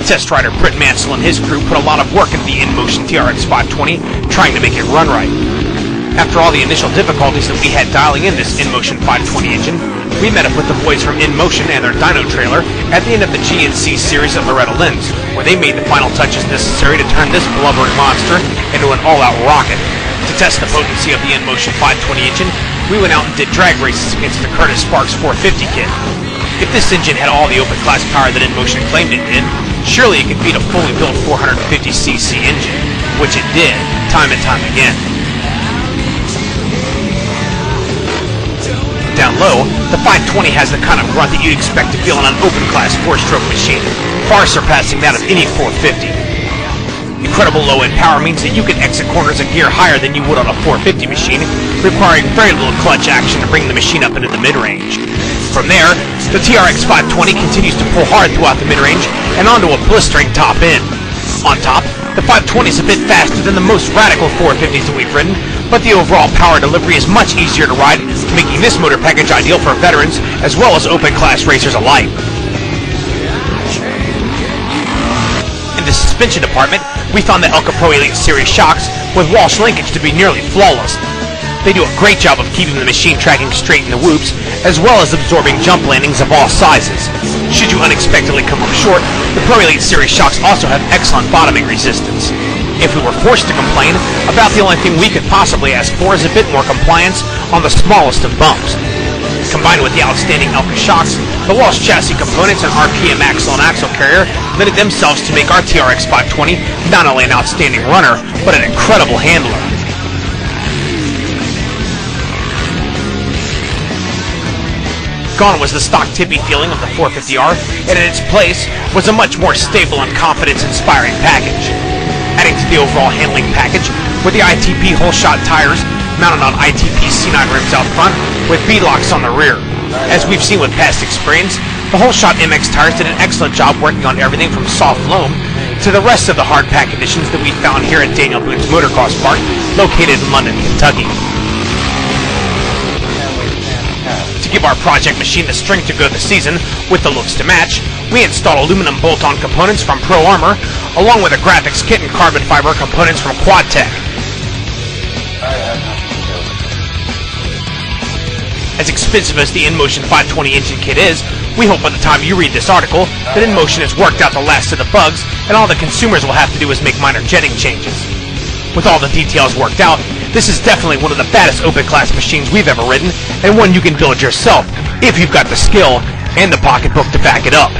Test rider Brit Mansell and his crew put a lot of work into the Motion TRX520, trying to make it run right. After all the initial difficulties that we had dialing in this Motion 520 engine, we met up with the boys from Motion and their dyno trailer at the end of the GNC series at Loretta Lynn's, where they made the final touches necessary to turn this blubbering monster into an all-out rocket. To test the potency of the Motion 520 engine, we went out and did drag races against the Curtis Sparks 450 kit. If this engine had all the open class power that Motion claimed it did, surely it could beat a fully built 450cc engine, which it did, time and time again. Down low, the 520 has the kind of grunt that you'd expect to feel in an open-class 4-stroke machine, far surpassing that of any 450. Incredible low-end power means that you can exit corners a gear higher than you would on a 450 machine, requiring very little clutch action to bring the machine up into the mid-range. From there, the TRX520 continues to pull hard throughout the mid-range and onto a blistering top end. On top, the 520 is a bit faster than the most radical 450s that we've ridden, but the overall power delivery is much easier to ride, making this motor package ideal for veterans as well as open-class racers alike. In the suspension department, we found the Elka Pro Elite Series shocks with Walsh linkage to be nearly flawless. They do a great job of keeping the machine tracking straight in the whoops, as well as absorbing jump landings of all sizes. Should you unexpectedly come up short, the Pro Elite Series shocks also have excellent bottoming resistance. If we were forced to complain, about the only thing we could possibly ask for is a bit more compliance on the smallest of bumps. Combined with the outstanding Elka shocks, the Walsh chassis components and RPM axle and axle carrier lended themselves to make our TRX520 not only an outstanding runner, but an incredible handler. Gone was the stock tippy feeling of the 450R, and in its place was a much more stable and confidence-inspiring package. Adding to the overall handling package were the ITP whole-shot tires mounted on ITP C9 rims out front with beadlocks on the rear. As we've seen with past experience, the whole-shot MX tires did an excellent job working on everything from soft loam to the rest of the hard pack conditions that we found here at Daniel Boone's Motocross Park, located in London, Kentucky. To give our project machine the strength to go the season, with the looks to match, we installed aluminum bolt-on components from Pro Armor, along with a graphics kit and carbon fiber components from Quadtech. As expensive as the Motion 520 engine kit is, we hope by the time you read this article that Motion has worked out the last of the bugs, and all the consumers will have to do is make minor jetting changes. With all the details worked out, this is definitely one of the baddest open-class machines we've ever ridden, and one you can build yourself if you've got the skill and the pocketbook to back it up.